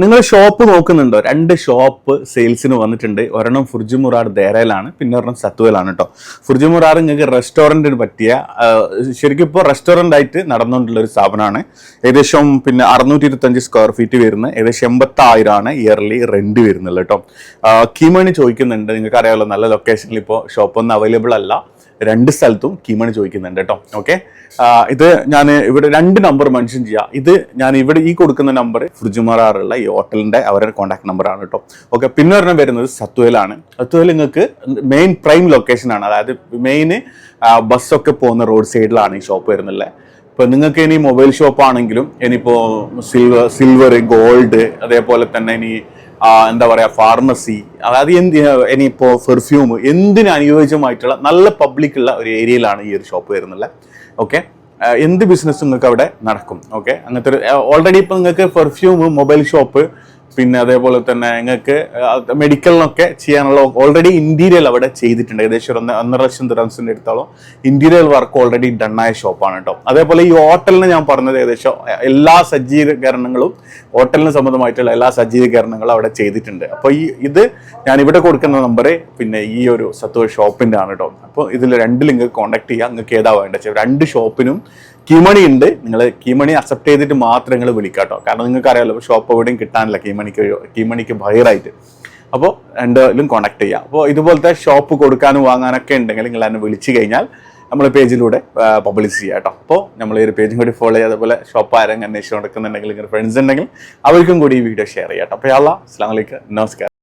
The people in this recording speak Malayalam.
നിങ്ങൾ ഷോപ്പ് നോക്കുന്നുണ്ടോ? 2 ഷോപ്പ് സെയിൽസിന് വന്നിട്ടുണ്ട്. ഒരെണ്ണം ഫുർജി മുറാർ ദേരയിലാണ്, പിന്നെ ഒരെണ്ണം സത്വയിലാണ് കേട്ടോ. ഫുർജി മുറാർ നിങ്ങൾക്ക് റെസ്റ്റോറൻറ്റിന് പറ്റിയ ശരിക്കും ഇപ്പോൾ റെസ്റ്റോറൻ്റ് ആയിട്ട് നടന്നുകൊണ്ടുള്ള ഒരു സ്ഥാപനമാണ്. ഏകദേശം പിന്നെ 625 സ്ക്വയർ ഫീറ്റ് വരുന്ന ഏകദേശം 80,000 ആണ് ഇയർലി റെന്റ് വരുന്നുള്ളൂ കേട്ടോ. കീമണി ചോദിക്കുന്നുണ്ട്, നിങ്ങൾക്ക് അറിയാമല്ലോ നല്ല ലൊക്കേഷനിൽ ഇപ്പോൾ ഷോപ്പൊന്നും അവൈലബിൾ അല്ല. 2 സ്ഥലത്തും കീമണി ചോദിക്കുന്നുണ്ട് കേട്ടോ. ഓക്കെ, ഇത് ഞാൻ ഇവിടെ 2 നമ്പർ മെൻഷൻ ചെയ്യാം. ഇത് ഞാൻ ഇവിടെ ഈ കൊടുക്കുന്ന നമ്പർ ഫുർജുമറാറുള്ള ഈ ഹോട്ടലിന്റെ അവരുടെ കോൺടാക്ട് നമ്പറാണ് കേട്ടോ. ഓക്കെ, പിന്നെ ഒരെണ്ണം വരുന്നത് സത്വയിലാണ്. സത്വയിൽ നിങ്ങൾക്ക് മെയിൻ പ്രൈം ലൊക്കേഷനാണ്, അതായത് മെയിൻ ബസ്സൊക്കെ പോകുന്ന റോഡ് സൈഡിലാണ് ഈ ഷോപ്പ് വരുന്നത്. ഇപ്പൊ നിങ്ങൾക്ക് ഇനി മൊബൈൽ ഷോപ്പ് ആണെങ്കിലും ഇനിയിപ്പോ സിൽവർ ഗോൾഡ്, അതേപോലെ തന്നെ ഇനി എന്താ പറയാ ഫാർമസി, അതായത് ഇനിയിപ്പോ പെർഫ്യൂം, എന്തിന് അനുയോജ്യമായിട്ടുള്ള നല്ല പബ്ലിക് ഉള്ള ഒരു ഏരിയയിലാണ് ഈ ഒരു ഷോപ്പ് വരുന്നത്. ഓക്കെ, എന്ത് ബിസിനസ്സും നിങ്ങൾക്ക് അവിടെ നടക്കും. ഓക്കെ, അങ്ങനത്തെ ഒരു ഓൾറെഡി ഇപ്പൊ നിങ്ങൾക്ക് പെർഫ്യൂം, മൊബൈൽ ഷോപ്പ്, പിന്നെ അതേപോലെ തന്നെ നിങ്ങൾക്ക് മെഡിക്കലിനൊക്കെ ചെയ്യാനുള്ള ഓൾറെഡി ഇന്റീരിയൽ അവിടെ ചെയ്തിട്ടുണ്ട്. ഏകദേശം 1.5 ലക്ഷം ദിർഹംസിന്റെ അടുത്തോളം ഇന്റീരിയൽ വർക്ക് ഓൾറെഡി ഡണ്ണായ ഷോപ്പാണ് കേട്ടോ. അതേപോലെ ഈ ഹോട്ടലിന് ഞാൻ പറഞ്ഞത് ഏകദേശം എല്ലാ സജ്ജീകരണങ്ങളും, ഹോട്ടലിന് സംബന്ധമായിട്ടുള്ള എല്ലാ സജ്ജീകരണങ്ങളും അവിടെ ചെയ്തിട്ടുണ്ട്. അപ്പോൾ ഇത് ഞാൻ ഇവിടെ കൊടുക്കുന്ന നമ്പർ പിന്നെ ഈ ഒരു സത്വ ഷോപ്പിന്റെ ആണ് കേട്ടോ. അപ്പോൾ ഇതിൽ 2 ലിങ്ക് കോൺടാക്ട് ചെയ്യുക. നിങ്ങൾക്ക് ഏതാ വേണ്ടത്? 2 ഷോപ്പിനും കീമണി ഉണ്ട്. നിങ്ങൾ കീമണി അക്സെപ്റ്റ് ചെയ്തിട്ട് മാത്രം നിങ്ങൾ വിളിക്കാട്ടോ. കാരണം നിങ്ങൾക്ക് അറിയാമല്ലോ ഷോപ്പ് എവിടെയും കിട്ടാനില്ല കീമണിക്ക് ബഹിറായിട്ട്. അപ്പോൾ 2ലും കോൺടാക്ട് ചെയ്യാം. അപ്പോൾ ഇതുപോലത്തെ ഷോപ്പ് കൊടുക്കാനും വാങ്ങാനൊക്കെ ഉണ്ടെങ്കിൽ നിങ്ങൾ എന്നെ വിളിച്ചു കഴിഞ്ഞാൽ നമ്മൾ പേജിലൂടെ പബ്ലിഷ് ചെയ്യാം കേട്ടോ. അപ്പോൾ നമ്മൾ ഈ ഒരു പേജും കൂടി ഫോളോ ചെയ്യുക. അതുപോലെ ഷോപ്പ് ആരെങ്കിലും അന്വേഷിച്ച് നടക്കുന്നുണ്ടെങ്കിൽ, നിങ്ങളുടെ ഫ്രണ്ട്സ് ഉണ്ടെങ്കിൽ അവർക്കും കൂടി ഈ വീഡിയോ ഷെയർ ചെയ്യാം കേട്ടോ. അപ്പോൾ അസ്സലാമു അലൈക്കും, നമസ്കാരം.